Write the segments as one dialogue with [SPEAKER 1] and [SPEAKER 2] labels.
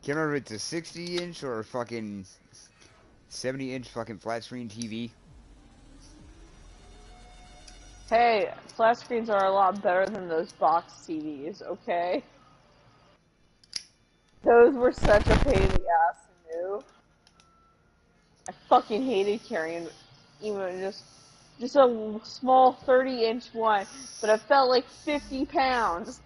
[SPEAKER 1] Can't remember if it's a 60-inch or a fucking 70-inch fucking flat screen TV.
[SPEAKER 2] Hey, flat screens are a lot better than those box TVs, okay? Those were such a pain in the ass to move. I fucking hated carrying even just a small 30-inch one, but it felt like 50 pounds.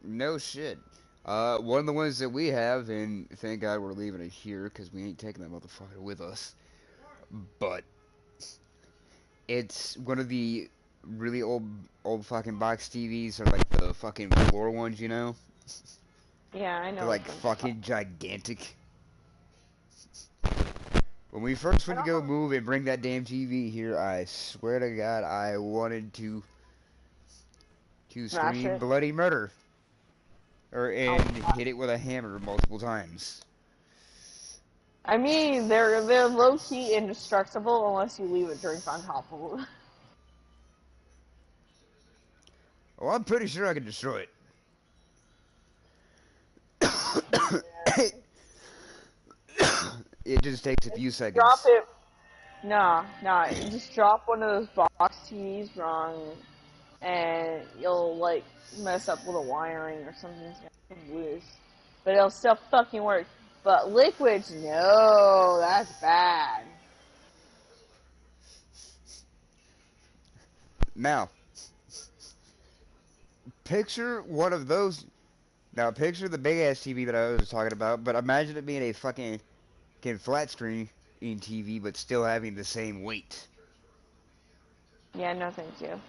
[SPEAKER 1] No shit. One of the ones that we have, and thank God we're leaving it here because we ain't taking that motherfucker with us. But it's one of the really old fucking box TVs, or like the fucking floor ones, you know?
[SPEAKER 2] Yeah, I
[SPEAKER 1] They're
[SPEAKER 2] know which
[SPEAKER 1] like
[SPEAKER 2] one's
[SPEAKER 1] fucking gigantic. When we first
[SPEAKER 2] I
[SPEAKER 1] went to
[SPEAKER 2] don't
[SPEAKER 1] go
[SPEAKER 2] know.
[SPEAKER 1] move and bring that damn TV here, I swear to God, I wanted to
[SPEAKER 2] Smash
[SPEAKER 1] scream
[SPEAKER 2] it.
[SPEAKER 1] bloody murder, or
[SPEAKER 2] Oh,
[SPEAKER 1] and hit it with a hammer multiple times.
[SPEAKER 2] I mean, they're low key indestructible unless you leave a drink on top of them.
[SPEAKER 1] Oh, I'm pretty sure I can destroy
[SPEAKER 2] Yeah.
[SPEAKER 1] it. It just takes a few
[SPEAKER 2] Just drop
[SPEAKER 1] seconds.
[SPEAKER 2] it. Nah, nah. Just drop one of those box TVs wrong, and you'll like mess up with the wiring or something's gonna come loose. But it'll still fucking work. But liquids, no, that's bad.
[SPEAKER 1] Now, picture one of those. Now, picture the big ass TV that I was talking about, but imagine it being a fucking flat screen in TV, but still having the same weight.
[SPEAKER 2] Yeah, no, thank you.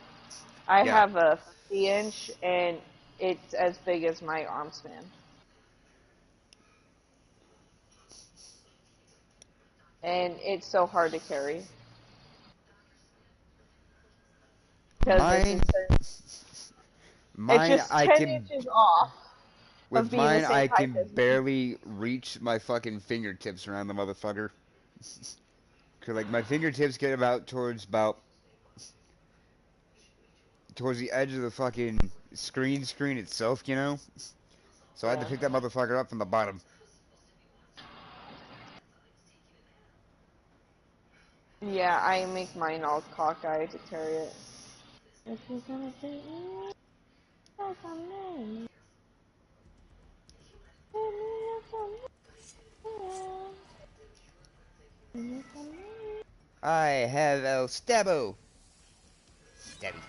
[SPEAKER 2] I
[SPEAKER 1] Yeah,
[SPEAKER 2] have a 50-inch, and it's as big as my arm span, and it's so hard to carry because
[SPEAKER 1] mine,
[SPEAKER 2] it's
[SPEAKER 1] mine,
[SPEAKER 2] just
[SPEAKER 1] I
[SPEAKER 2] 10
[SPEAKER 1] can
[SPEAKER 2] inches off of
[SPEAKER 1] with
[SPEAKER 2] being the
[SPEAKER 1] mine,
[SPEAKER 2] same
[SPEAKER 1] I
[SPEAKER 2] height
[SPEAKER 1] can
[SPEAKER 2] as me.
[SPEAKER 1] barely reach my fucking fingertips around the motherfucker. Cause like my fingertips get about towards the edge of the fucking screen itself, you know. So I had to
[SPEAKER 2] Yeah.
[SPEAKER 1] pick that motherfucker up from the bottom.
[SPEAKER 2] Yeah, I make mine all cockeyed to carry it. If you're gonna treat me like a man, treat me like a man.
[SPEAKER 1] I have El Stabbo. Stabby.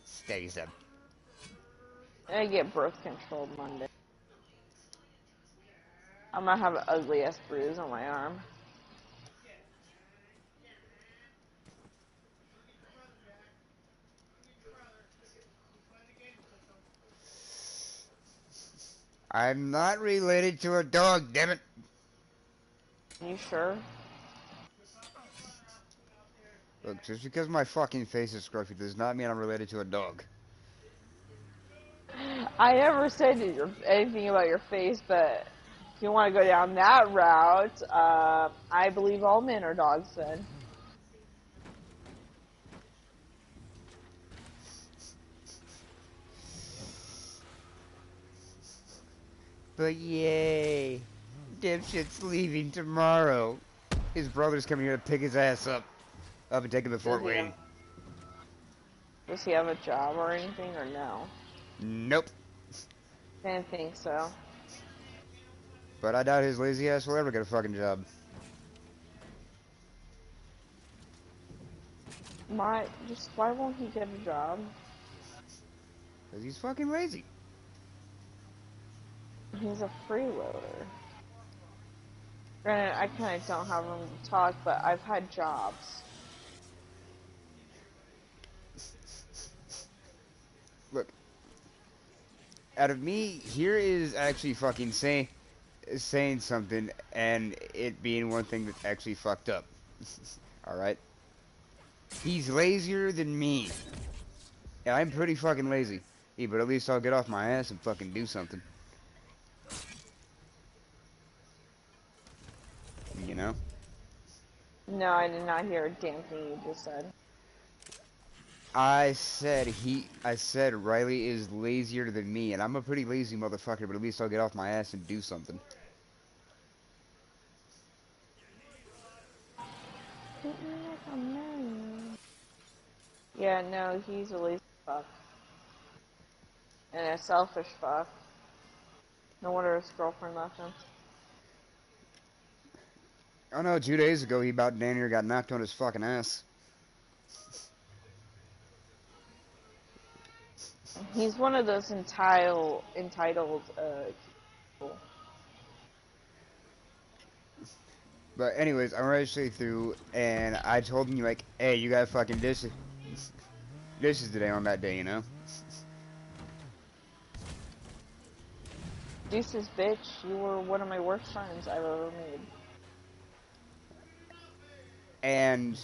[SPEAKER 1] Stabby stab.
[SPEAKER 2] I get birth control Monday. I'm gonna have an ugly ass bruise on my arm.
[SPEAKER 1] I'm not related to a dog, damn it.
[SPEAKER 2] You sure?
[SPEAKER 1] Look, just because my fucking face is scruffy does not mean I'm related to a dog.
[SPEAKER 2] I never said anything about your face, but if you want to go down that route, I believe all men are dogs then.
[SPEAKER 1] But yay. Dipshit's leaving tomorrow. His brother's coming here to pick his ass up and take him to
[SPEAKER 2] Does
[SPEAKER 1] Fort
[SPEAKER 2] he have,
[SPEAKER 1] Wayne.
[SPEAKER 2] does he have a job or anything, or no?
[SPEAKER 1] Nope.
[SPEAKER 2] Didn't think so.
[SPEAKER 1] But I doubt his lazy ass will ever get a fucking job.
[SPEAKER 2] Why won't he get a job?
[SPEAKER 1] Because he's fucking lazy.
[SPEAKER 2] He's a freeloader. Granted, I kind of don't have room to talk, but I've had jobs.
[SPEAKER 1] Look, out of me, here is actually fucking saying something and it being one thing that's actually fucked up. Alright? He's lazier than me. And I'm pretty fucking lazy. Yeah, but at least I'll get off my ass and fucking do something. You know?
[SPEAKER 2] No, I did not hear a damn thing you just said.
[SPEAKER 1] I said Riley is lazier than me, and I'm a pretty lazy motherfucker, but at least I'll get off my ass and do something.
[SPEAKER 2] Yeah, no, he's a lazy fuck. And a selfish fuck. No wonder his girlfriend left him.
[SPEAKER 1] Oh no, 2 days ago he about damn near got knocked on his fucking ass.
[SPEAKER 2] He's one of those entitled people.
[SPEAKER 1] But anyways, I'm ready straight through, and I told him like, hey, you got fucking dishes today on that day, you know?
[SPEAKER 2] Deuces, bitch, you were one of my worst friends I've ever made.
[SPEAKER 1] And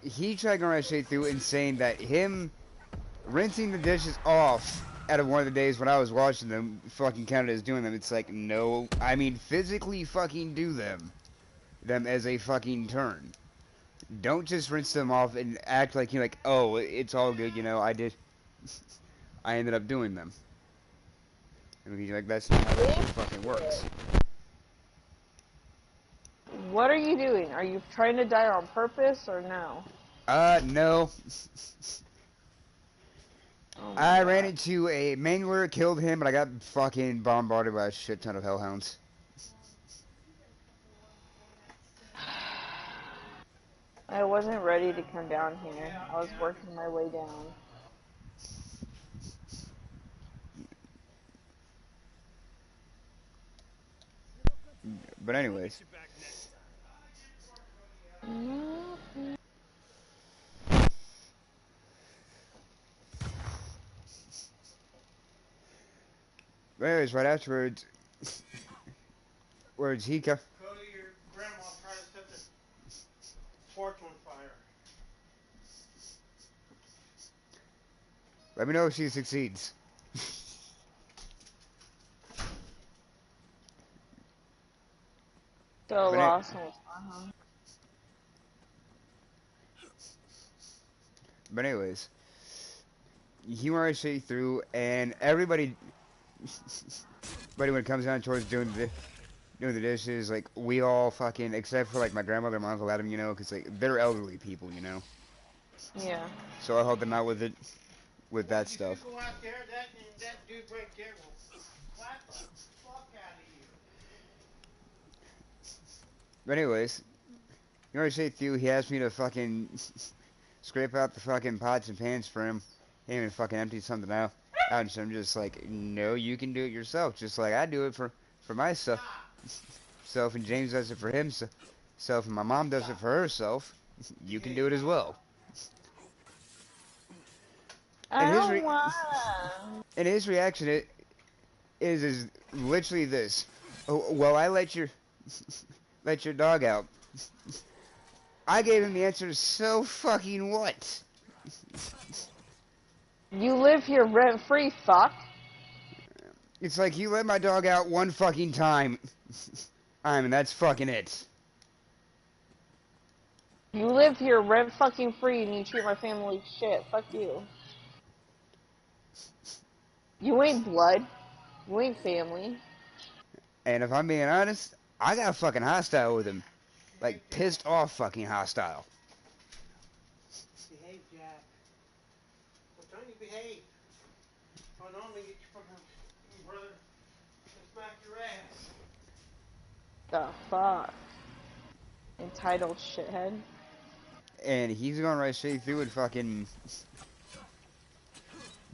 [SPEAKER 1] he tried going right straight through and saying that him rinsing the dishes off out of one of the days when I was watching them fucking counted as doing them. It's like, no, I mean physically fucking do them as a fucking turn. Don't just rinse them off and act like you're like, oh, it's all good, you know, I ended up doing them. I mean, like, that's not how that shit fucking works.
[SPEAKER 2] What are you doing? Are you trying to die on purpose or no?
[SPEAKER 1] No.
[SPEAKER 2] Oh my
[SPEAKER 1] I ran
[SPEAKER 2] god.
[SPEAKER 1] into a mangler, killed him, but I got fucking bombarded by a shit ton of hellhounds.
[SPEAKER 2] I wasn't ready to come down here. I was working my way down.
[SPEAKER 1] But anyways. But anyways, right afterwards, where's Hika?
[SPEAKER 3] Cody, your grandma tried to set the porch on fire.
[SPEAKER 1] Let me know if she succeeds.
[SPEAKER 2] So
[SPEAKER 1] But,
[SPEAKER 2] lost.
[SPEAKER 1] but anyways, he went right straight through, and everybody, but when it comes down towards doing the dishes, like, we all fucking, except for, like, my grandmother and my Uncle Adam, you know, because, like, they're elderly people, you know?
[SPEAKER 2] Yeah.
[SPEAKER 1] So I helped them out with it, with that
[SPEAKER 3] If
[SPEAKER 1] stuff.
[SPEAKER 3] you go out there, that dude right there will slap the fuck out of you.
[SPEAKER 1] But anyways, you know what straight through, he asked me to fucking scrape out the fucking pots and pans for him. He even fucking emptied something out. And so I'm just like, no, you can do it yourself, just like I do it for myself. Self, and James does it for himself, and my mom does it for herself. You can do it as well. And
[SPEAKER 2] I don't wanna.
[SPEAKER 1] his reaction is literally this. Oh, well, I let your dog out. I gave him the answer. So fucking what?
[SPEAKER 2] You live here rent free, fuck.
[SPEAKER 1] It's like you let my dog out one fucking time. I mean, that's fucking it.
[SPEAKER 2] You live here rent fucking free and you treat my family like shit. Fuck you. You ain't blood. You ain't family.
[SPEAKER 1] And if I'm being honest, I got fucking hostile with him. Like, pissed off fucking hostile.
[SPEAKER 3] Behave, Jack. Well, don't you behave? Or normally get your fucking brother to smack your ass.
[SPEAKER 2] The fuck? Entitled shithead.
[SPEAKER 1] And he's going right straight through and fucking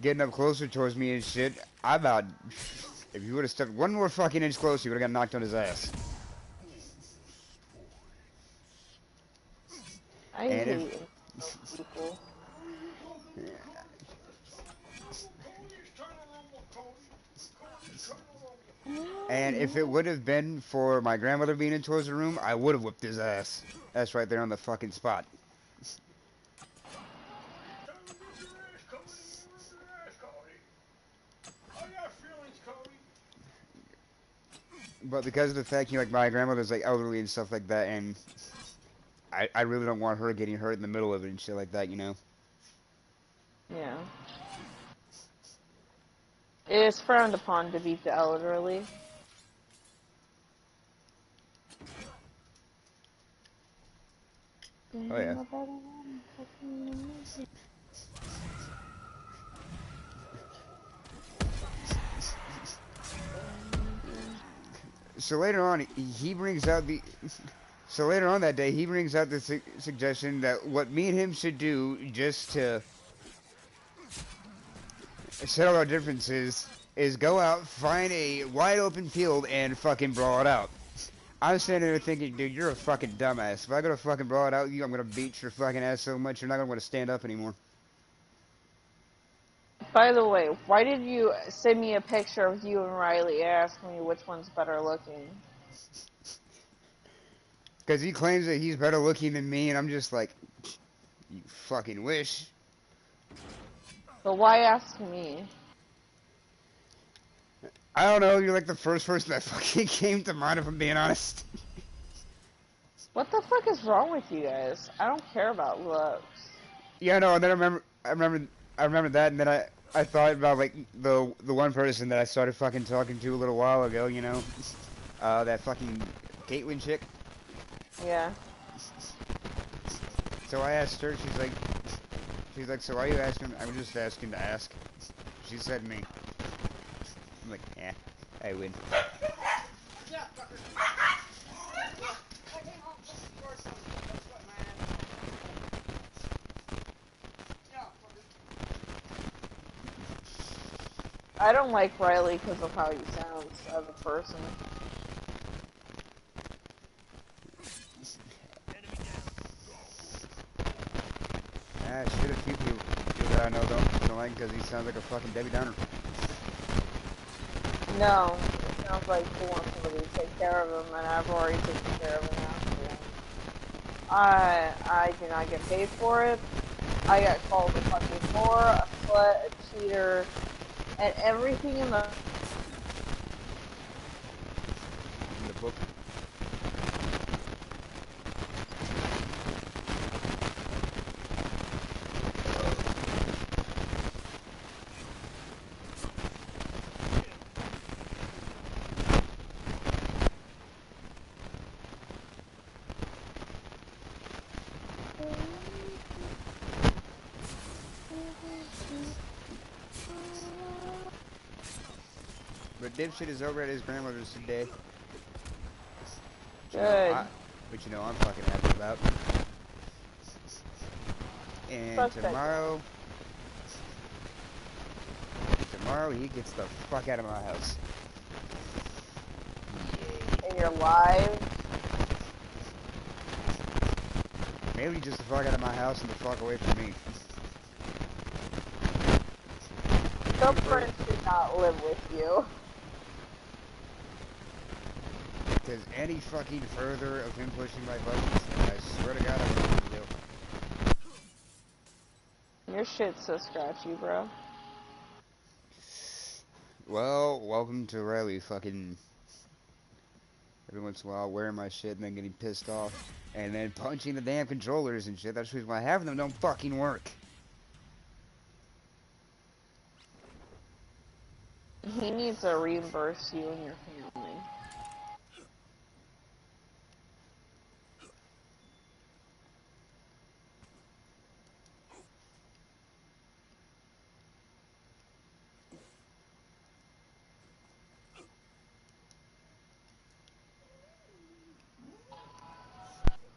[SPEAKER 1] getting up closer towards me and shit. I about, if you would have stepped one more fucking inch closer, you would have got knocked on his ass.
[SPEAKER 2] I
[SPEAKER 1] And
[SPEAKER 2] hate people.
[SPEAKER 1] And if it would have been for my grandmother being in towards the room, I would have whipped his ass. That's right there on the fucking spot. but because of the fact, like my grandmother's like elderly and stuff like that, and I really don't want her getting hurt in the middle of it and shit like that, you know.
[SPEAKER 2] Yeah. It is frowned upon to beat the elderly.
[SPEAKER 1] Oh yeah. So later on, he brings out the. So later on that day, he brings out the suggestion that what me and him should do, just to settle our differences, is go out, find a wide open field, and fucking brawl it out. I'm standing there thinking, dude, you're a fucking dumbass. If I go to fucking brawl it out with you, I'm gonna beat your fucking ass so much you're not gonna want to stand up anymore.
[SPEAKER 2] By the way, why did you send me a picture of you and Riley asking me which one's better looking?
[SPEAKER 1] Because he claims that he's better looking than me, and I'm just like, you fucking wish.
[SPEAKER 2] But why ask me?
[SPEAKER 1] I don't know, you're like the first person that fucking came to mind, if I'm being honest.
[SPEAKER 2] What the fuck is wrong with you guys? I don't care about looks.
[SPEAKER 1] Yeah, no, and then I remember that, and then I thought about like the one person that I started fucking talking to a little while ago, you know, that fucking Caitlyn chick.
[SPEAKER 2] Yeah.
[SPEAKER 1] So I asked her, she's like, so why are you asking? I'm just asking to ask. She said me. I'm like, yeah, I win.
[SPEAKER 2] I don't like Riley because of how he sounds as a person.
[SPEAKER 1] Ah, shit, a few people that I know don't like because he sounds like a fucking Debbie Downer.
[SPEAKER 2] No, it sounds like he wants somebody to take care of him, and I've already taken care of him after. I do not get paid for it. I got called a fucking whore, a slut, a cheater, and everything in the
[SPEAKER 1] In the book. But dipshit is over at his grandmother's today.
[SPEAKER 2] good.
[SPEAKER 1] Which you know I'm fucking happy about. And
[SPEAKER 2] Fuck that
[SPEAKER 1] tomorrow he gets the fuck out of my house.
[SPEAKER 2] in your lives.
[SPEAKER 1] Maybe just the fuck out of my house and the fuck away from me.
[SPEAKER 2] Some friends should not live with you.
[SPEAKER 1] Because any fucking further of him pushing my buttons, I swear to God I will do.
[SPEAKER 2] Your shit's so scratchy, bro.
[SPEAKER 1] Well, welcome to Riley fucking every once in a while wearing my shit and then getting pissed off. And then punching the damn controllers and shit. That's the reason why having them don't fucking work.
[SPEAKER 2] He needs to reimburse you and your family.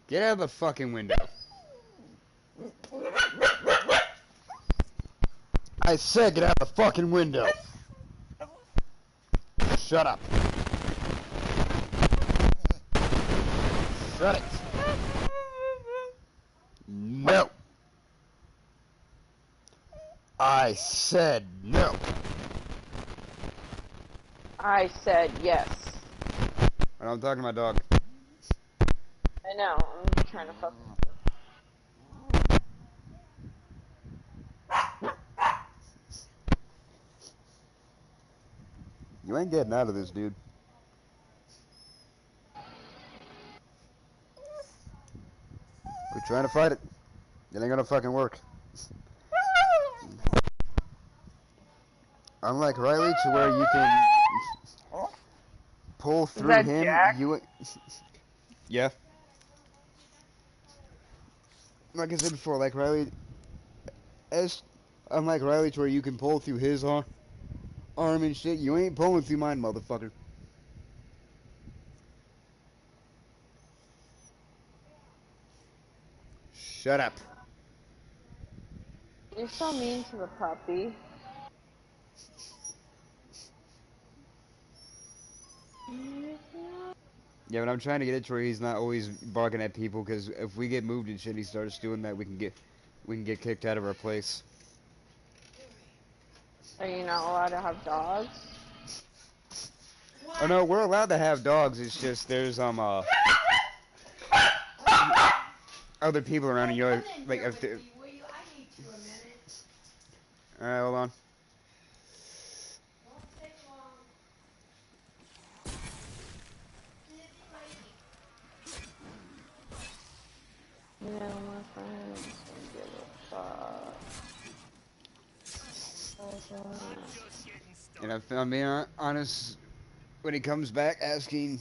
[SPEAKER 1] Get out of the fucking window. I said get out of the fucking window. Shut up. Shut it. No. I said no.
[SPEAKER 2] I said yes.
[SPEAKER 1] I'm talking to my dog.
[SPEAKER 2] I know, I'm just trying to fuck with
[SPEAKER 1] You ain't getting out of this, dude. trying to fight it. It ain't gonna fucking work. Unlike Riley, to where you can pull
[SPEAKER 2] Is
[SPEAKER 1] through
[SPEAKER 2] that
[SPEAKER 1] him,
[SPEAKER 2] Jack?
[SPEAKER 1] yeah. Like I said before, like Riley, as unlike Riley, to where you can pull through his arm and shit, you ain't pulling through mine, motherfucker. Shut up.
[SPEAKER 2] You're so mean to the puppy.
[SPEAKER 1] Yeah, but I'm trying to get it to where he's not always barking at people, because if we get moved and shit, he starts doing that, we can get kicked out of our place.
[SPEAKER 2] Are you not allowed to have dogs?
[SPEAKER 1] Oh no, we're allowed to have dogs. It's just there's other people around, and you're like, if the, all right, hold on.
[SPEAKER 2] You know, my friends don't give a fuck.
[SPEAKER 1] And if I'm being honest, when he comes back asking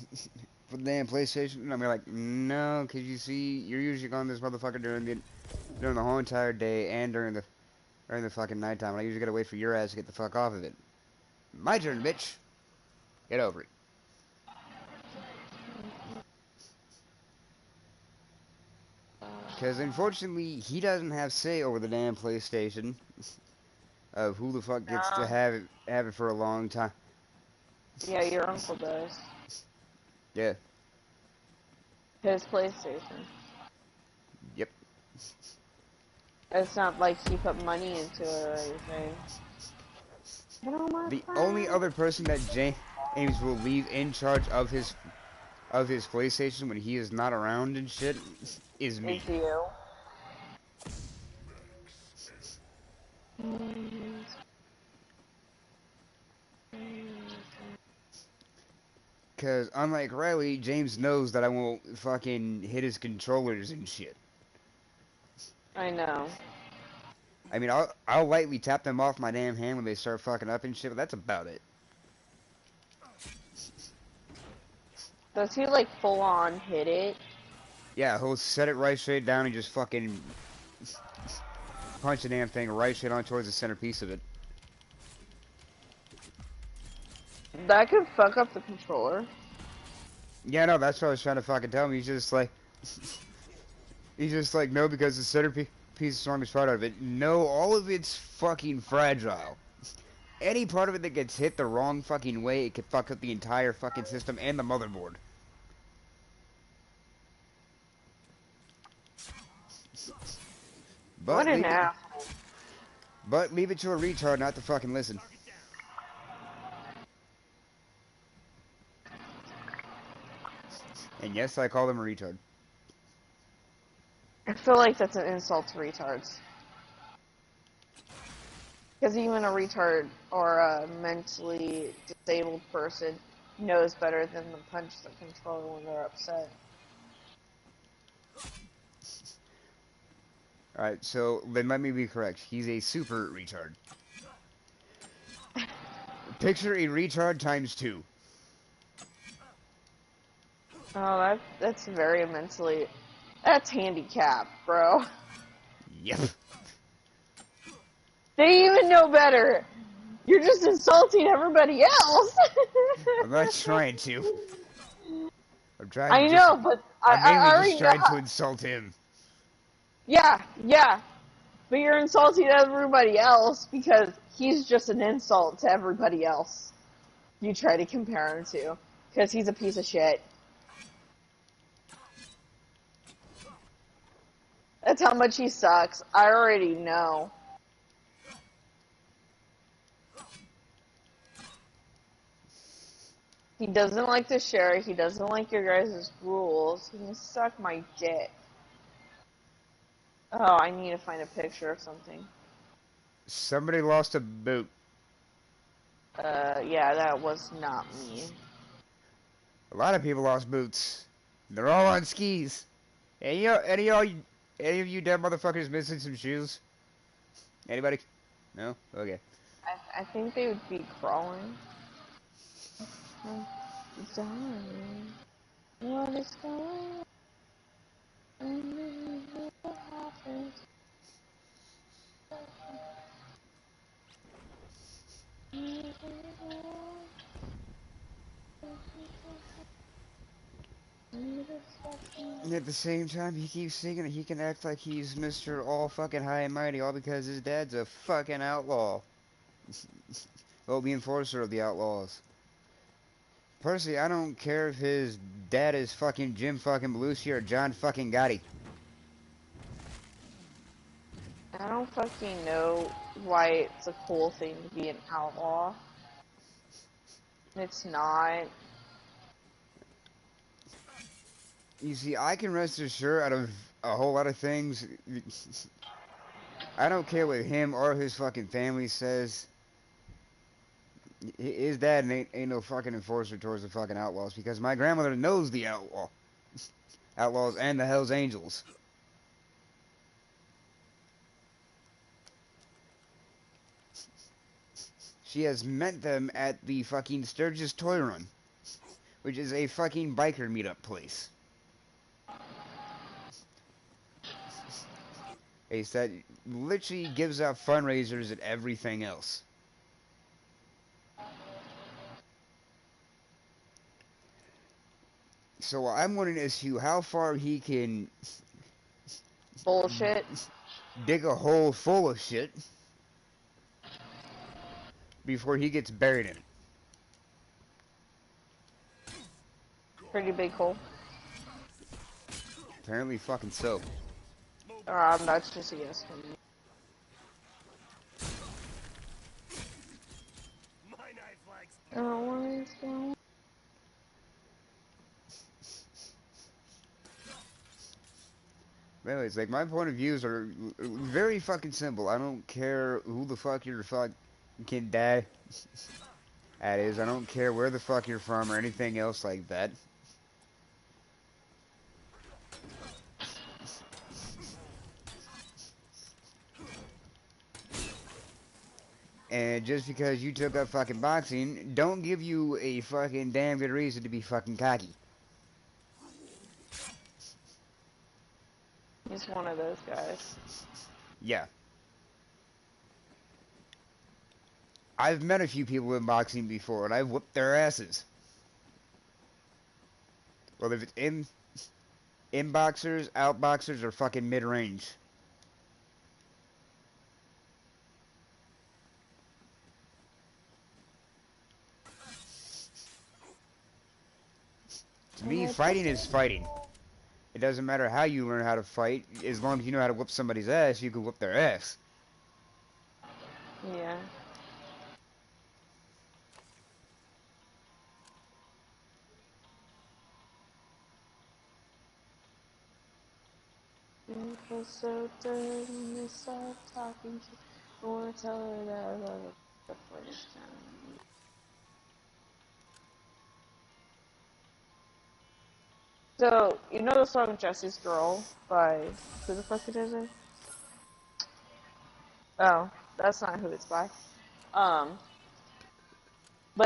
[SPEAKER 1] for the damn PlayStation, and I'm like, no, because you see, you're usually on this motherfucker during the whole entire day and during the fucking nighttime. And I usually gotta wait for your ass to get the fuck off of it. My turn, bitch. Get over it. Because unfortunately, he doesn't have say over the damn PlayStation of who the fuck gets to
[SPEAKER 2] No.
[SPEAKER 1] have it for a long time.
[SPEAKER 2] Yeah, your uncle does.
[SPEAKER 1] Yeah.
[SPEAKER 2] His PlayStation.
[SPEAKER 1] Yep.
[SPEAKER 2] It's not like he put money into it or anything.
[SPEAKER 1] The only other person that James will leave in charge of his PlayStation when he is not around and shit is me.
[SPEAKER 2] Is you.
[SPEAKER 1] Because unlike Riley, James knows that I won't fucking hit his controllers and shit.
[SPEAKER 2] I know.
[SPEAKER 1] I mean, I'll lightly tap them off my damn hand when they start fucking up and shit, but that's about it.
[SPEAKER 2] Does he like full on hit it?
[SPEAKER 1] Yeah, he'll set it right straight down and just fucking punch the damn thing right straight on towards the centerpiece of it.
[SPEAKER 2] That could fuck up the controller.
[SPEAKER 1] Yeah, no, that's what I was trying to fucking tell him. He's just like, no, because the centerpiece is the strongest part of it. No, all of it's fucking fragile. Any part of it that gets hit the wrong fucking way, it could fuck up the entire fucking system and the motherboard.
[SPEAKER 2] What an asshole.
[SPEAKER 1] But leave it to a retard not to fucking listen. And yes, I call them a retard.
[SPEAKER 2] I feel like that's an insult to retards. Because even a retard or a mentally disabled person knows better than to punch the controller when they're upset.
[SPEAKER 1] Alright, so then let me be correct. He's a super retard. Picture a retard times 2.
[SPEAKER 2] Oh, that's very mentally... That's handicapped, bro.
[SPEAKER 1] Yep.
[SPEAKER 2] They even know better. You're just insulting everybody else.
[SPEAKER 1] I'm not trying to. I'm trying
[SPEAKER 2] I
[SPEAKER 1] to
[SPEAKER 2] know, but
[SPEAKER 1] I'm
[SPEAKER 2] I
[SPEAKER 1] mainly
[SPEAKER 2] already
[SPEAKER 1] just trying
[SPEAKER 2] know.
[SPEAKER 1] to insult him.
[SPEAKER 2] Yeah. But you're insulting everybody else because he's just an insult to everybody else. You try to compare him to. Because he's a piece of shit. That's how much he sucks. I already know. He doesn't like to share. He doesn't like your guys' rules. He can suck my dick. Oh, I need to find a picture of something.
[SPEAKER 1] Somebody lost a boot.
[SPEAKER 2] Yeah, that was not me.
[SPEAKER 1] A lot of people lost boots. They're all on skis. And you know, Any of you dead motherfuckers missing some shoes? Anybody? No? Okay.
[SPEAKER 2] I think they would be crawling. Darling, what is going on? What happened?
[SPEAKER 1] And at the same time, he keeps singing he can act like he's Mr. All fucking High and Mighty, all because his dad's a fucking outlaw. Well, the enforcer of the outlaws. Personally, I don't care if his dad is fucking Jim fucking Belushi or John fucking Gotti.
[SPEAKER 2] I don't fucking know why it's a cool thing to be an outlaw. It's not.
[SPEAKER 1] You see, I can rest assured out of a whole lot of things. I don't care what him or his fucking family says. His dad ain't no fucking enforcer towards the fucking outlaws because my grandmother knows the outlaws and the Hells Angels. She has met them at the fucking Sturgis Toy Run, which is a fucking biker meetup place. A that literally gives out fundraisers and everything else. So I'm wondering as to how far he can
[SPEAKER 2] Bullshit.
[SPEAKER 1] dig a hole full of shit before he gets buried in it.
[SPEAKER 2] Pretty big hole.
[SPEAKER 1] Apparently fucking so.
[SPEAKER 2] That's just a yes from me. Always go.
[SPEAKER 1] Anyways, like my point of views are very fucking simple. I don't care who the fuck your fucking dad that is. I don't care where the fuck you're from or anything else like that. And just because you took up fucking boxing, don't give you a fucking damn good reason to be fucking cocky.
[SPEAKER 2] He's one of those guys.
[SPEAKER 1] Yeah. I've met a few people in boxing before, and I've whooped their asses. Well, if it's in boxers, out boxers, or fucking mid-range. To me, fighting is fighting. It doesn't matter how you learn how to fight. As long as you know how to whoop somebody's ass, you can whoop their ass.
[SPEAKER 2] Yeah. People so dirty when they start talking to. I wanna tell her that I love her before this time. So, you know the song Jesse's Girl by who the fuck it is it? Oh, that's not who it's by. But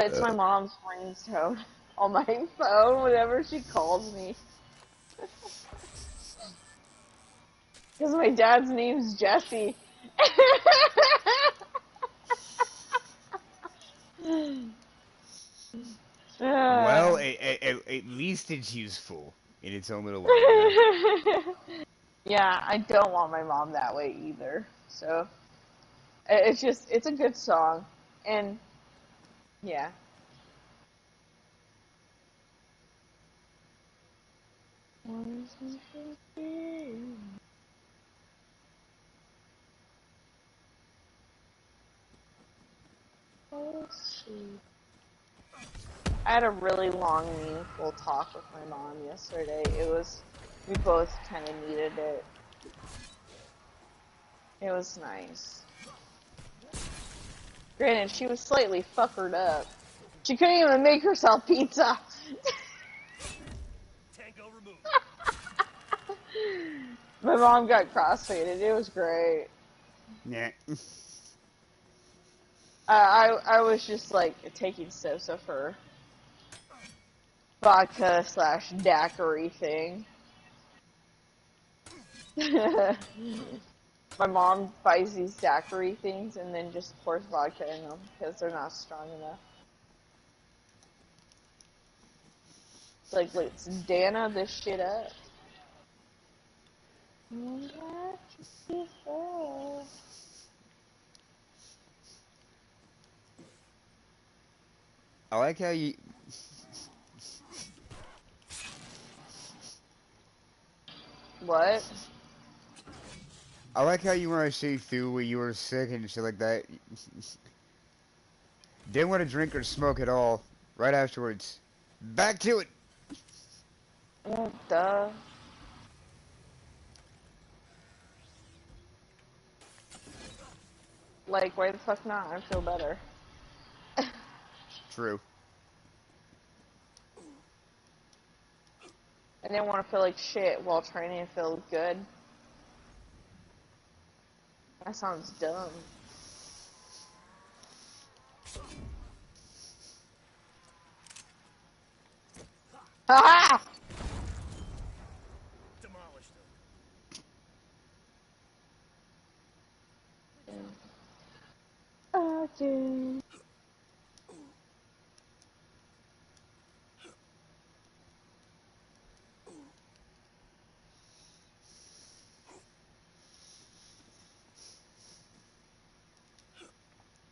[SPEAKER 2] it's my mom's ringtone on my phone whenever she calls me. Because my dad's name's Jesse.
[SPEAKER 1] Well, at least it's useful in its own little way. You know?
[SPEAKER 2] Yeah, I don't want my mom that way either. So, it's a good song. And, yeah. I had a really long, meaningful talk with my mom yesterday. We both kind of needed it. It was nice. Granted, she was slightly fuckered up. She couldn't even make herself pizza.
[SPEAKER 4] Tango removed.
[SPEAKER 2] My mom got crossfaded. It was great.
[SPEAKER 1] Yeah.
[SPEAKER 2] I was just like taking sips of her vodka slash daiquiri thing. My mom buys these daiquiri things and then just pours vodka in them because they're not strong enough. It's like, let's Dana this shit up.
[SPEAKER 1] I like how you.
[SPEAKER 2] What?
[SPEAKER 1] I like how you want to see through when you were sick and shit like that. Didn't want to drink or smoke at all. Right afterwards. Back to it.
[SPEAKER 2] Oh, duh. Like, why the fuck not? I feel better.
[SPEAKER 1] True.
[SPEAKER 2] I didn't want to feel like shit while training to feel good. That sounds dumb. Ha
[SPEAKER 4] Demolished them.
[SPEAKER 2] Okay.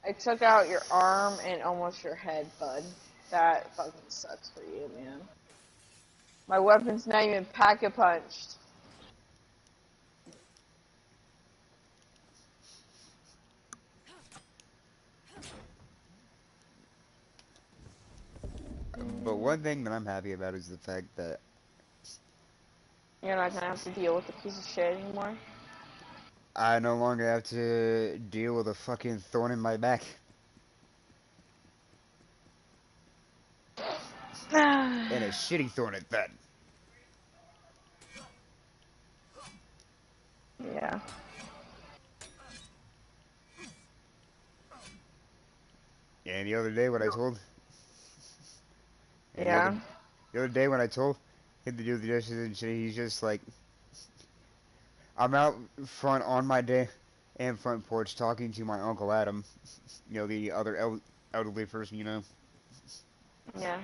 [SPEAKER 2] I took out your arm and almost your head, bud. That fucking sucks for you, man. My weapon's not even pack-a-punched.
[SPEAKER 1] But one thing that I'm happy about is the fact that
[SPEAKER 2] You're not gonna have to deal with a piece of shit anymore.
[SPEAKER 1] I no longer have to deal with a fucking thorn in my back. And a shitty thorn at that.
[SPEAKER 2] Yeah.
[SPEAKER 1] And the other day when I told... And
[SPEAKER 2] Yeah.
[SPEAKER 1] the other day when I told him to do the dishes and shit, he's just like... I'm out front on my day and front porch talking to my Uncle Adam. You know, the other elderly person, you know.
[SPEAKER 2] Yeah.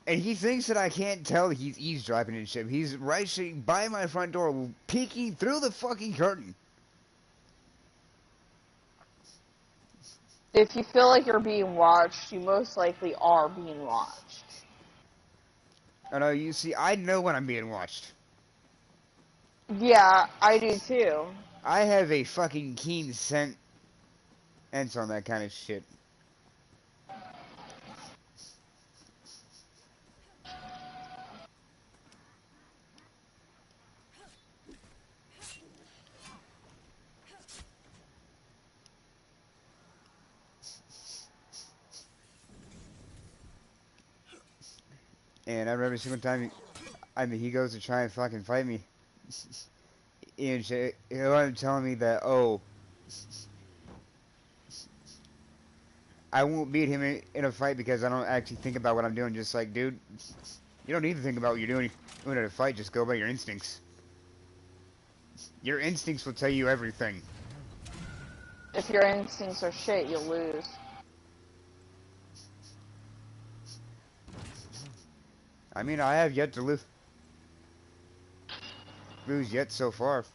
[SPEAKER 1] And he thinks that I can't tell he's eavesdropping and shit. He's right sitting by my front door, peeking through the fucking curtain.
[SPEAKER 2] If you feel like you're being watched, you most likely are being watched.
[SPEAKER 1] I know, you see, I know when I'm being watched.
[SPEAKER 2] Yeah, I do too.
[SPEAKER 1] I have a fucking keen sense on that kind of shit. And every single time he goes to try and fucking fight me, and shit, he'll end up telling me that, oh, I won't beat him in a fight because I don't actually think about what I'm doing. Just like, dude, you don't need to think about what you're doing in a fight. Just go by your instincts. Your instincts will tell you everything.
[SPEAKER 2] If your instincts are shit, you'll lose.
[SPEAKER 1] I mean, I have yet to lose yet so far.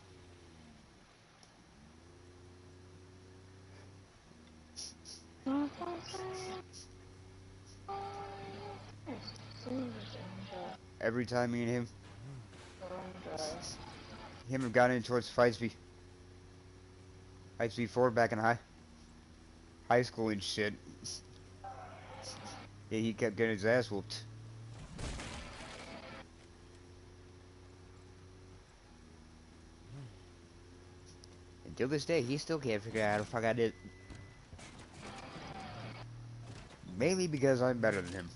[SPEAKER 1] Every time me and him have gotten in towards fights before back in high school and shit. Yeah, he kept getting his ass whooped. Until this day, he still can't figure out how the fuck I did. Mainly because I'm better than him.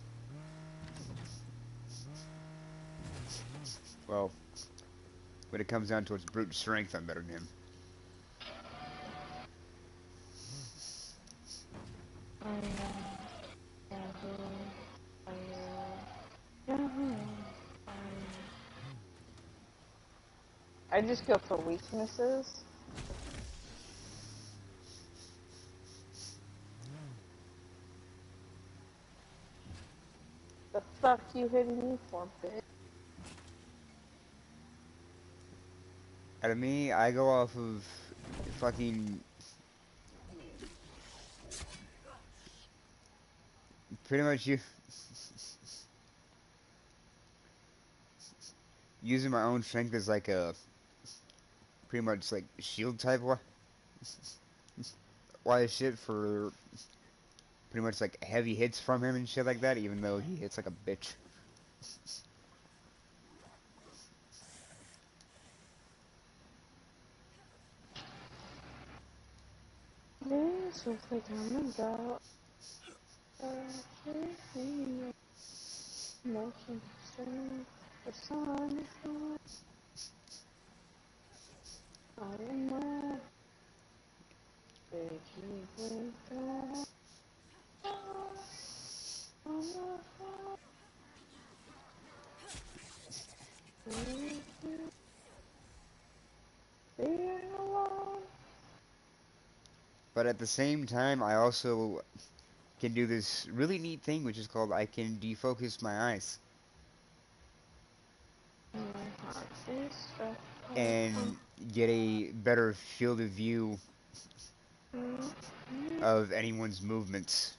[SPEAKER 1] Well, when it comes down towards brute strength, I'm better than him.
[SPEAKER 2] I just go for weaknesses. The fuck you hitting me for, bitch?
[SPEAKER 1] Out of me, I go off of fucking pretty much you using my own strength as like a pretty much like shield type wise shit for pretty much like heavy hits from him and shit like that, even though he hits like a bitch.
[SPEAKER 2] This looks like I'm about motion strength. The sun is gone. I am not. They keep me down. I'm not being alone.
[SPEAKER 1] But at the same time, I also can do this really neat thing, which is called I can defocus my eyes
[SPEAKER 2] My heart is struck.
[SPEAKER 1] and get a better field of view of anyone's movements.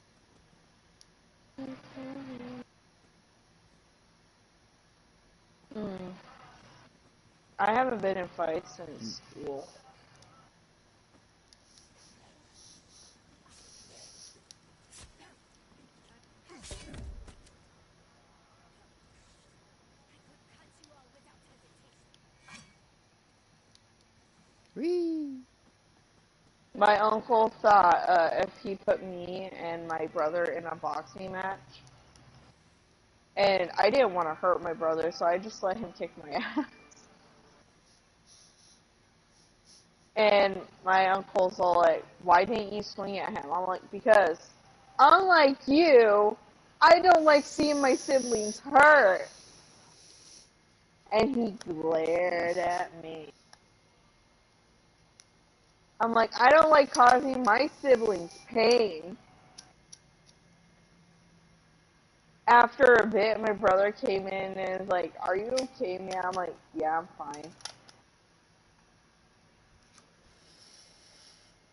[SPEAKER 2] I haven't been in fights since school.
[SPEAKER 1] Whee!
[SPEAKER 2] My uncle thought if he put me and my brother in a boxing match, and I didn't want to hurt my brother, so I just let him kick my ass. And my uncle's all like, "Why didn't you swing at him?" I'm like, "Because, unlike you, I don't like seeing my siblings hurt." And he glared at me. I'm like, "I don't like causing my siblings pain." After a bit, my brother came in and was like, "Are you okay, man?" I'm like, "Yeah, I'm fine."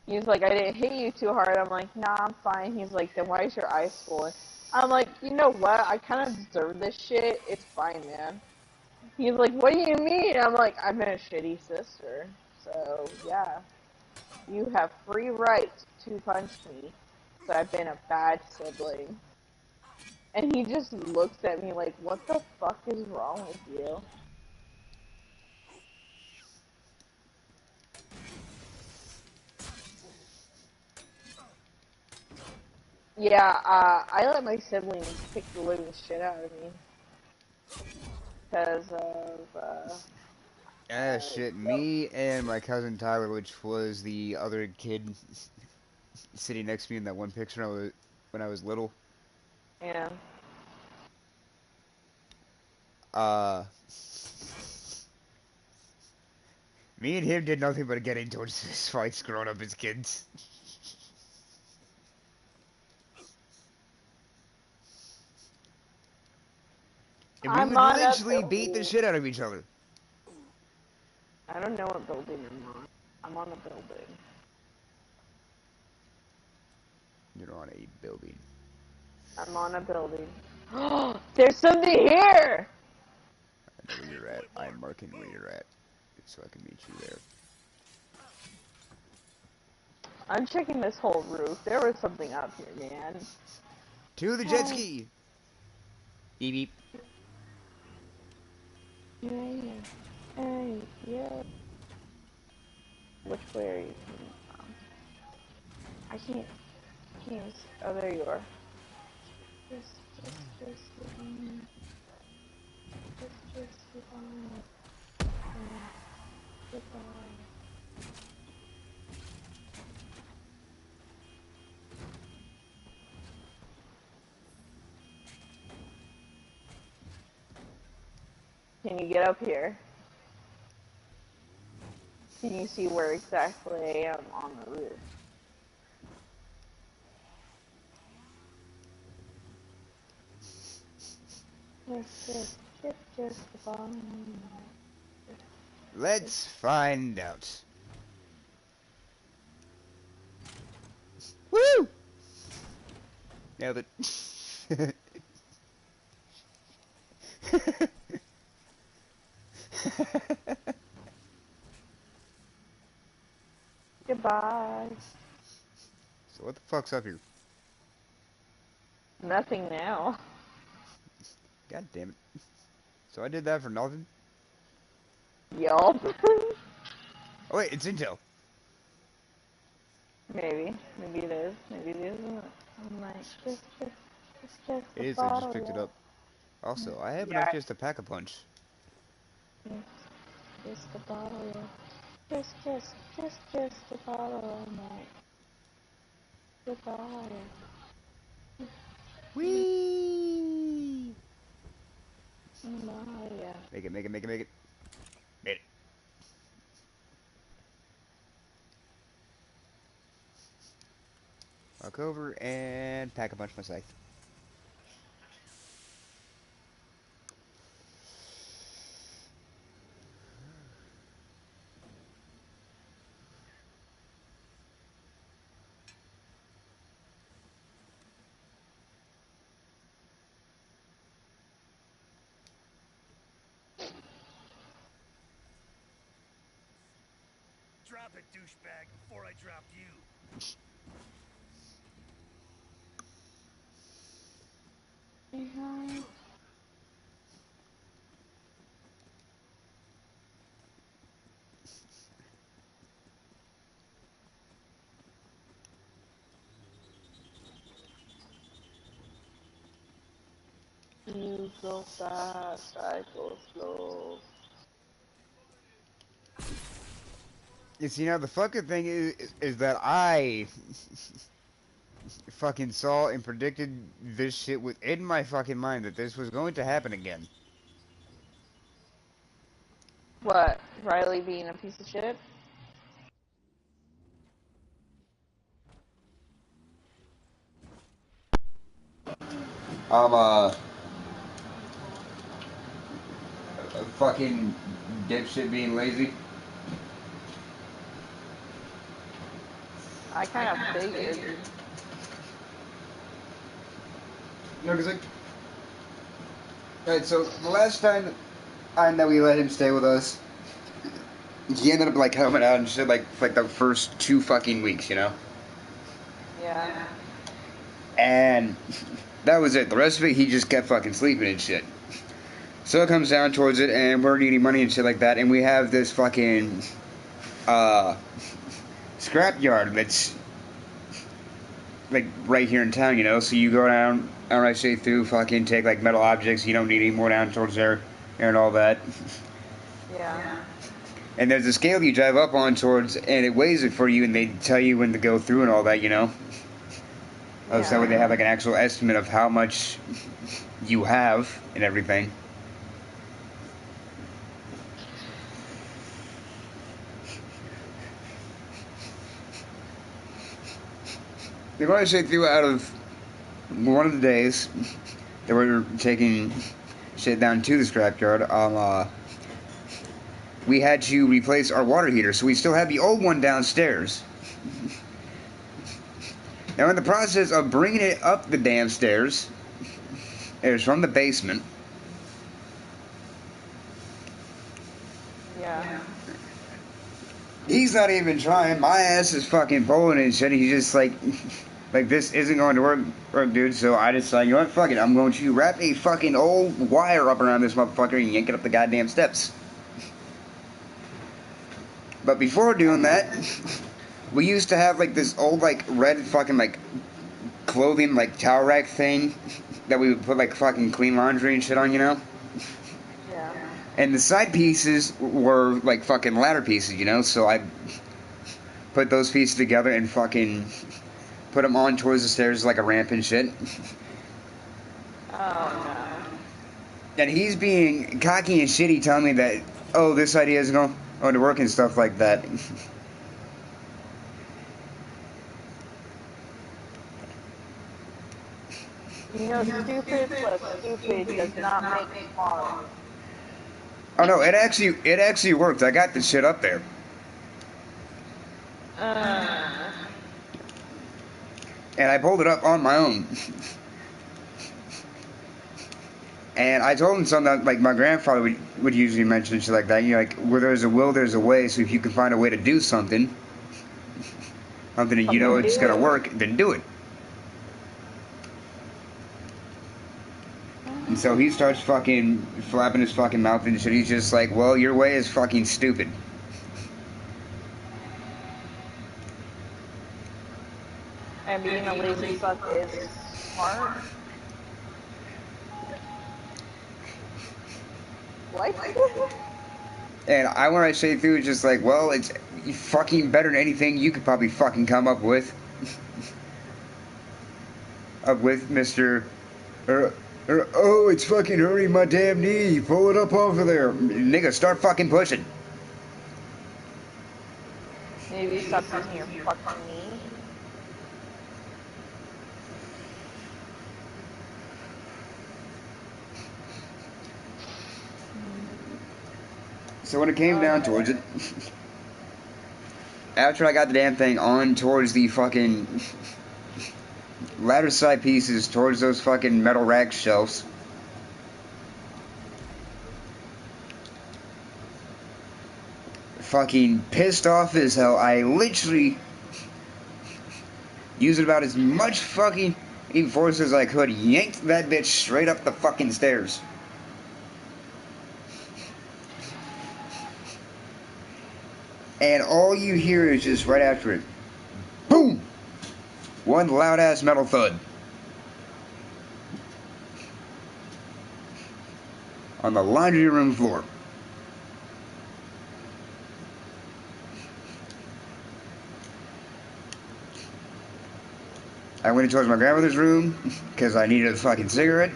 [SPEAKER 2] He's like, "I didn't hit you too hard." I'm like, "Nah, I'm fine." He's like, "Then why is your eye swollen?" I'm like, "You know what? I kind of deserve this shit. It's fine, man." He's like, "What do you mean?" I'm like, "I've been a shitty sister. So, yeah. You have free right to punch me. So I've been a bad sibling." And he just looks at me like, "What the fuck is wrong with you?" Yeah, I let my siblings kick the living shit out of me. Because of,
[SPEAKER 1] Ah, shit. Me and my cousin Tyler, which was the other kid sitting next to me in that one picture when I was little.
[SPEAKER 2] yeah.
[SPEAKER 1] Uh, Me and him did nothing but get into his fights growing up as kids. And we
[SPEAKER 2] I'm
[SPEAKER 1] would
[SPEAKER 2] on a
[SPEAKER 1] literally beat the
[SPEAKER 2] building.
[SPEAKER 1] shit out of each other.
[SPEAKER 2] I don't know what building I'm on. I'm on a building.
[SPEAKER 1] You're on a building.
[SPEAKER 2] I'm on a building. There's something here!
[SPEAKER 1] I know where you're at. I'm marking where you're at, so I can meet you there.
[SPEAKER 2] I'm checking this whole roof. There was something up here, man.
[SPEAKER 1] To the jet ski! Beep beep.
[SPEAKER 2] Yeah. Hey, yeah. Which way are you coming from? I can't. Oh, there you are. Just get on. Can you get up here? Can you see where exactly I am on the roof? Just the bottom.
[SPEAKER 1] Let's find out. Woo! Nailed it.
[SPEAKER 2] Goodbye.
[SPEAKER 1] So what the fuck's up here?
[SPEAKER 2] Nothing now.
[SPEAKER 1] God damn it. So I did that for nothing?
[SPEAKER 2] Yup.
[SPEAKER 1] Oh wait, it's intel.
[SPEAKER 2] Maybe. Maybe it is. Maybe it isn't. I'm like, just
[SPEAKER 1] It
[SPEAKER 2] a
[SPEAKER 1] is, I just
[SPEAKER 2] bottle.
[SPEAKER 1] picked it up. Also, I have enough
[SPEAKER 2] Yeah.
[SPEAKER 1] just to pack a punch.
[SPEAKER 2] Just a bottle. Just a bottle. I'm like, goodbye.
[SPEAKER 1] Whee!
[SPEAKER 2] Maya.
[SPEAKER 1] Make it. Made it. Walk over and pack a punch my scythe.
[SPEAKER 4] Drop it, douchebag, before I drop you.
[SPEAKER 2] Behind. You go fast, I go slow.
[SPEAKER 1] You see, now the fucking thing is that I fucking saw and predicted this shit within my fucking mind that this was going to happen again.
[SPEAKER 2] What? Riley being a piece of shit?
[SPEAKER 1] A fucking dipshit being lazy.
[SPEAKER 2] I kind of figured.
[SPEAKER 1] You know, because like, alright, so the last time that we let him stay with us, he ended up like coming out and shit like the first 2 fucking weeks, you know.
[SPEAKER 2] Yeah.
[SPEAKER 1] And that was it. The rest of it, he just kept fucking sleeping and shit. So it comes down towards it, and we're needing money and shit like that, and we have this fucking scrapyard that's like right here in town, you know. So you go down, I say through, fucking take like metal objects you don't need anymore down towards there and all that.
[SPEAKER 2] Yeah.
[SPEAKER 1] And there's a scale you drive up on towards, and it weighs it for you, and they tell you when to go through and all that, you know. Oh, so that way they have like an actual estimate of how much you have and everything. They're going to say through out of one of the days that we're taking shit down to the scrapyard, we had to replace our water heater, so we still have the old one downstairs. Now, in the process of bringing it up the damn stairs, it was from the basement.
[SPEAKER 2] Yeah.
[SPEAKER 1] He's not even trying. My ass is fucking pulling and shit. He's just like this isn't going to work, dude. So I just like, you know what, fuck it. I'm going to wrap a fucking old wire up around this motherfucker and yank it up the goddamn steps. But before doing that, we used to have like this old like red fucking like clothing like towel rack thing that we would put like fucking clean laundry and shit on, you know?
[SPEAKER 2] Yeah.
[SPEAKER 1] And the side pieces were like fucking ladder pieces, you know? So I put those pieces together and fucking put them on towards the stairs like a ramp and shit.
[SPEAKER 2] Oh
[SPEAKER 1] And he's being cocky and shitty, telling me that, oh, this idea is going to work and stuff like that.
[SPEAKER 2] no. You know, stupid plus stupid does not make smart.
[SPEAKER 1] Oh no, it actually worked. I got the shit up there. And I pulled it up on my own. And I told him something that, like, my grandfather would usually mention shit like that. You know, like, where there's a will, there's a way. So if you can find a way to do something, something that you know it's gonna work, then do it. And so he starts fucking flapping his fucking mouth and shit. He's just like, well, your way is fucking stupid.
[SPEAKER 2] And being a lazy fuck is smart. What?
[SPEAKER 1] And when I say through, it's just like, well, it's fucking better than anything you could probably fucking come up with. Mr. Oh, it's fucking hurting my damn knee. Pull it up off of there. Nigga, start fucking pushing.
[SPEAKER 2] Maybe stop using your fucking knee.
[SPEAKER 1] So when it came down towards it, after I got the damn thing on towards the fucking ladder side pieces, towards those fucking metal rack shelves, fucking pissed off as hell, I literally used about as much fucking force as I could, yanked that bitch straight up the fucking stairs. And all you hear is just right after it, boom! One loud ass metal thud. On the laundry room floor. I went towards my grandmother's room because I needed a fucking cigarette.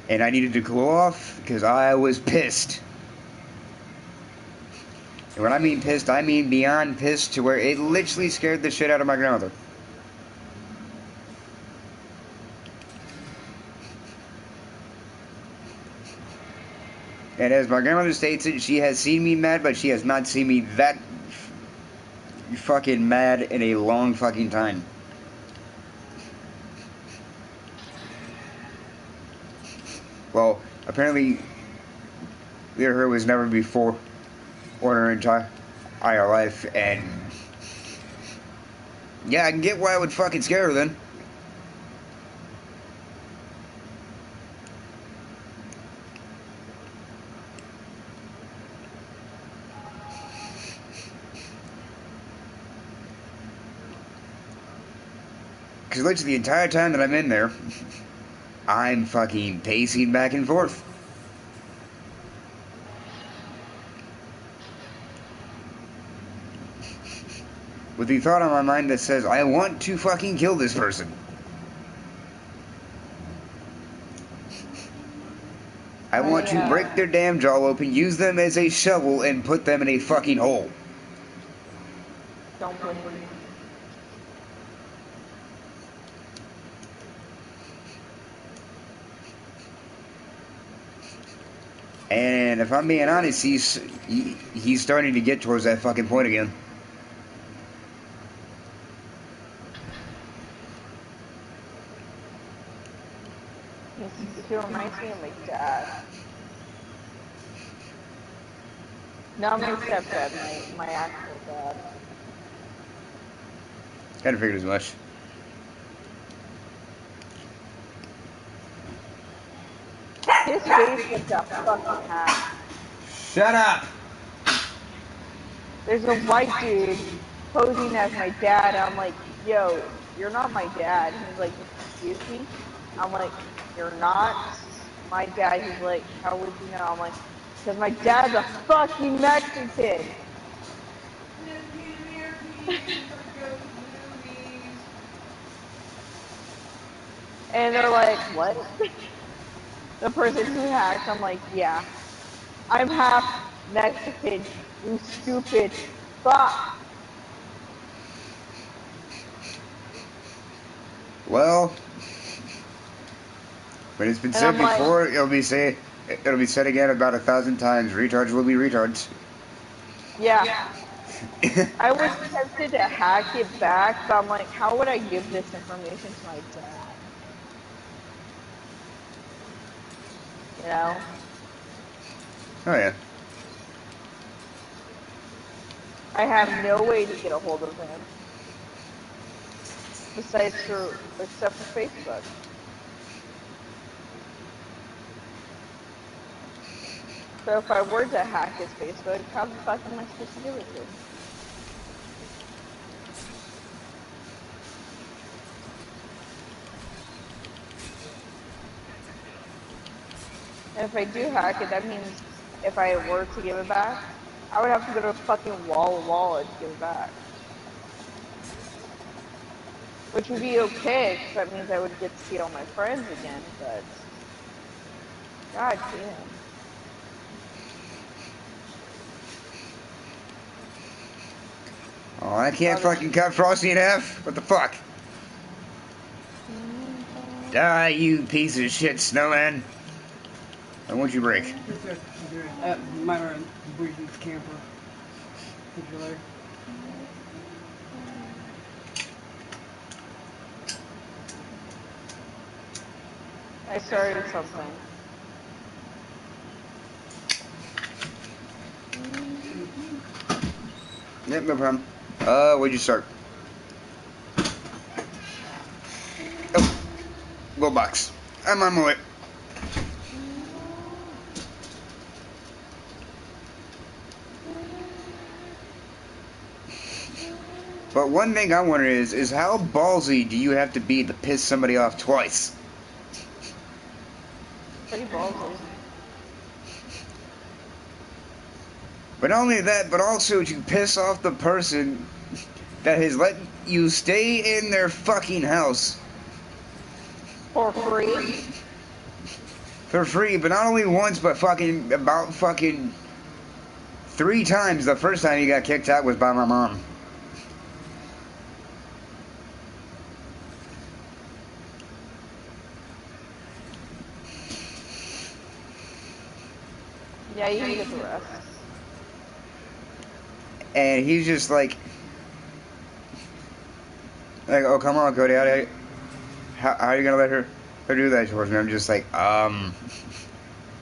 [SPEAKER 1] And I needed to cool off because I was pissed. And when I mean pissed, I mean beyond pissed, to where it literally scared the shit out of my grandmother. And as my grandmother states it, she has seen me mad, but she has not seen me that fucking mad in a long fucking time. Well, apparently, her was never before or in her entire life, and yeah, I can get why I would fucking scare her then. Because literally the entire time that I'm in there, I'm fucking pacing back and forth. With the thought on my mind that says, I want to fucking kill this person. I want to break their damn jaw open, use them as a shovel, and put them in a fucking hole.
[SPEAKER 2] Don't put it.
[SPEAKER 1] And if I'm being honest, he's starting to get towards that fucking point again.
[SPEAKER 2] He reminds me of my dad. Not my stepdad, my actual dad.
[SPEAKER 1] Kinda figured as much.
[SPEAKER 2] His face looks a fucking hat.
[SPEAKER 1] Shut up!
[SPEAKER 2] There's a white dude posing as my dad. I'm like, yo, you're not my dad. He's like, excuse me? I'm like, you're not? my dad, he's like, how would you know? I'm like, because my dad's a fucking Mexican. And they're like, what? The person who hacked, I'm like, yeah, I'm half Mexican, you stupid fuck.
[SPEAKER 1] Well, when it's been
[SPEAKER 2] And
[SPEAKER 1] said
[SPEAKER 2] I'm like,
[SPEAKER 1] before, it'll be said again about 1,000 times. Retards will be retards.
[SPEAKER 2] yeah. I was tempted to hack it back, but I'm like, how would I give this information to my dad? You know?
[SPEAKER 1] Oh yeah.
[SPEAKER 2] I have no way to get a hold of him. Except for Facebook. So if I were to hack his Facebook, how the fuck am I supposed to give it to him? And if I do hack it, that means if I were to give it back, I would have to go to a fucking wallet to give it back. Which would be okay, because that means I would get to see all my friends again, but... God damn.
[SPEAKER 1] Oh, I can't fucking cut Frosty in half? What the fuck? Die, you piece of shit, Snowman. I want you break.
[SPEAKER 5] Myron Breezy's camper. Particular.
[SPEAKER 2] I started something.
[SPEAKER 1] Yep, no problem. Where'd you start? Oh, go box. I'm on my way. But one thing I wonder is how ballsy do you have to be to piss somebody off twice?
[SPEAKER 2] Pretty ballsy.
[SPEAKER 1] But not only that, but also to piss off the person that has let you stay in their fucking house
[SPEAKER 2] For free?
[SPEAKER 1] for free, but not only once, but about 3 times. The first time you got kicked out was by my mom.
[SPEAKER 2] Yeah, you can get the rest.
[SPEAKER 1] And he's just like, oh, come on, Cody, how are you gonna let her do that towards me? I'm just like,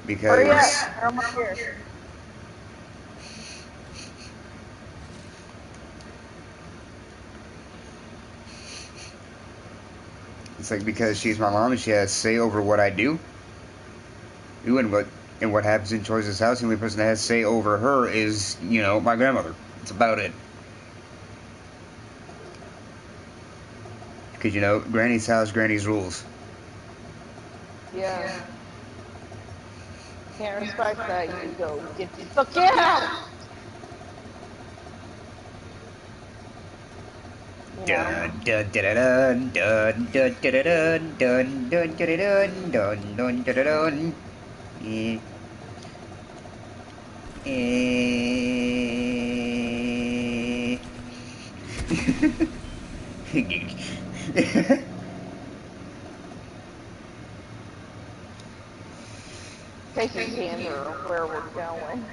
[SPEAKER 1] because...
[SPEAKER 2] Hurry up, I'm up here.
[SPEAKER 1] It's like, because she's my mom and she has say over what I do and what happens in Choice's house. The only person that has say over her is, my grandmother. That's about it. Because, Granny's house, Granny's rules.
[SPEAKER 2] Yeah. Can't respect that, you go get the fuck out! You know?
[SPEAKER 1] Dun dun dun dun dun dun dun dun dun dun dun dun dun dun.
[SPEAKER 2] Take your gander where we're going.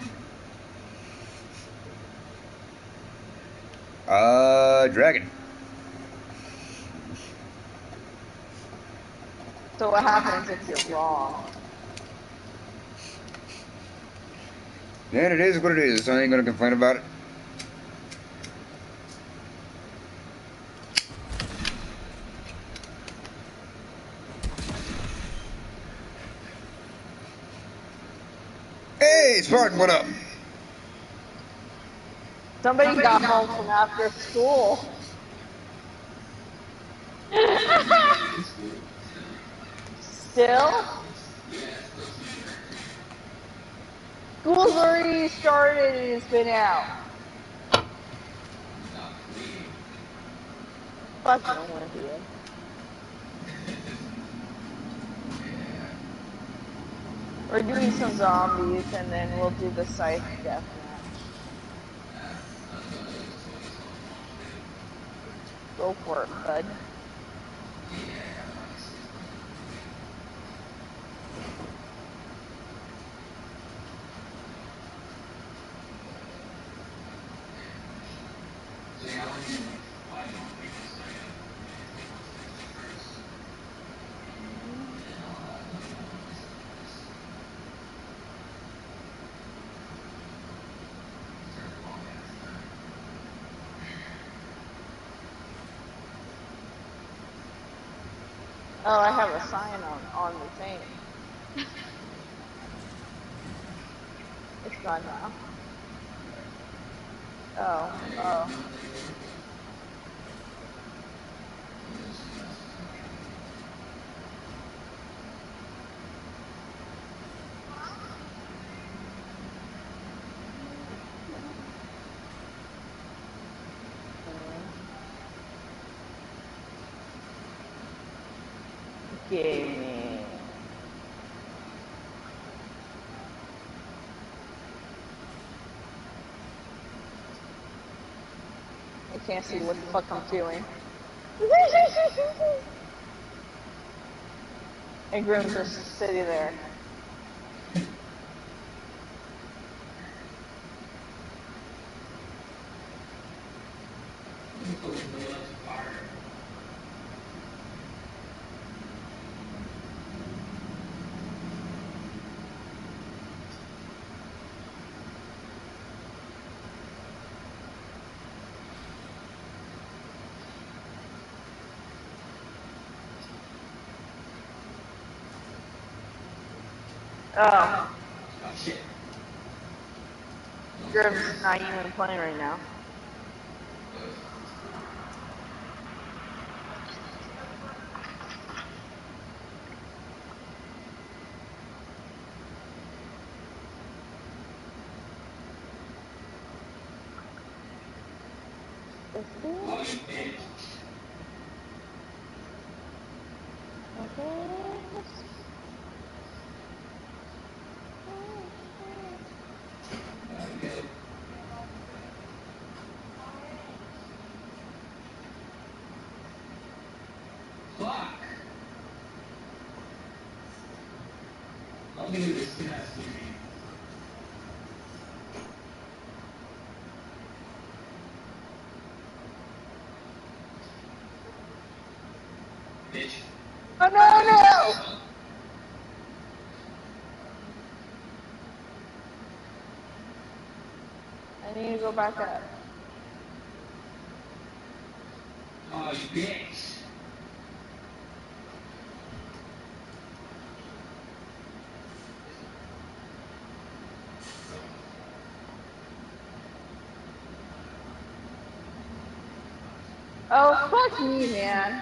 [SPEAKER 1] Dragon.
[SPEAKER 2] So what happens if you're wrong?
[SPEAKER 1] And it is what it is. I ain't gonna complain about it. Hey, Spartan, what up?
[SPEAKER 2] Somebody got home from after school. Still? School's already started and it's been out. Fucking Olympia. We're doing some zombies and then we'll do the scythe death match. Go for it, bud. Oh, I have a sign on the thing. It's gone now. Oh. Gaming. I can't see what the fuck I'm doing. And Grim's just sitting there. Oh. Grim's not even playing right now. Oh no! I need to go back up.
[SPEAKER 6] Oh, you bitch.
[SPEAKER 2] Oh, fuck me, man.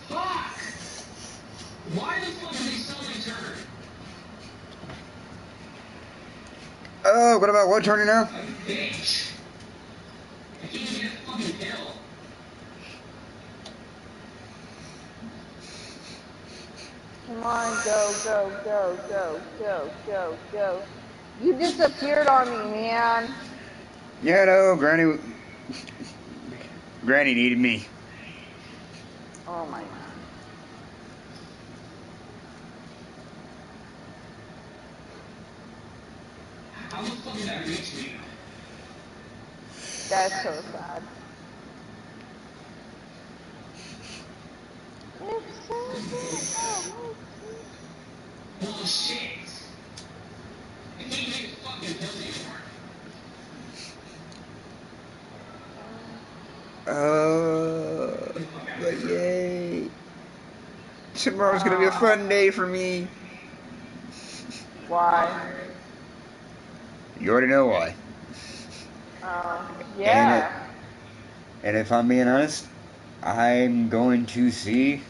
[SPEAKER 6] Fuck! Why the fuck are they selling turn?
[SPEAKER 1] Oh, what about what turning now?
[SPEAKER 6] Bitch! I can't even get a fucking kill.
[SPEAKER 2] Come on, go. You disappeared on me, man.
[SPEAKER 1] Yeah, no, Granny needed me.
[SPEAKER 2] Oh my god.
[SPEAKER 6] How the fuck did that reach me?
[SPEAKER 2] That's so sad.
[SPEAKER 6] Bullshit! I can't even get a fucking kill anymore.
[SPEAKER 1] But yay. Tomorrow's gonna be a fun day for me.
[SPEAKER 2] Why?
[SPEAKER 1] You already know why.
[SPEAKER 2] Yeah.
[SPEAKER 1] And if I'm being honest, I'm going to see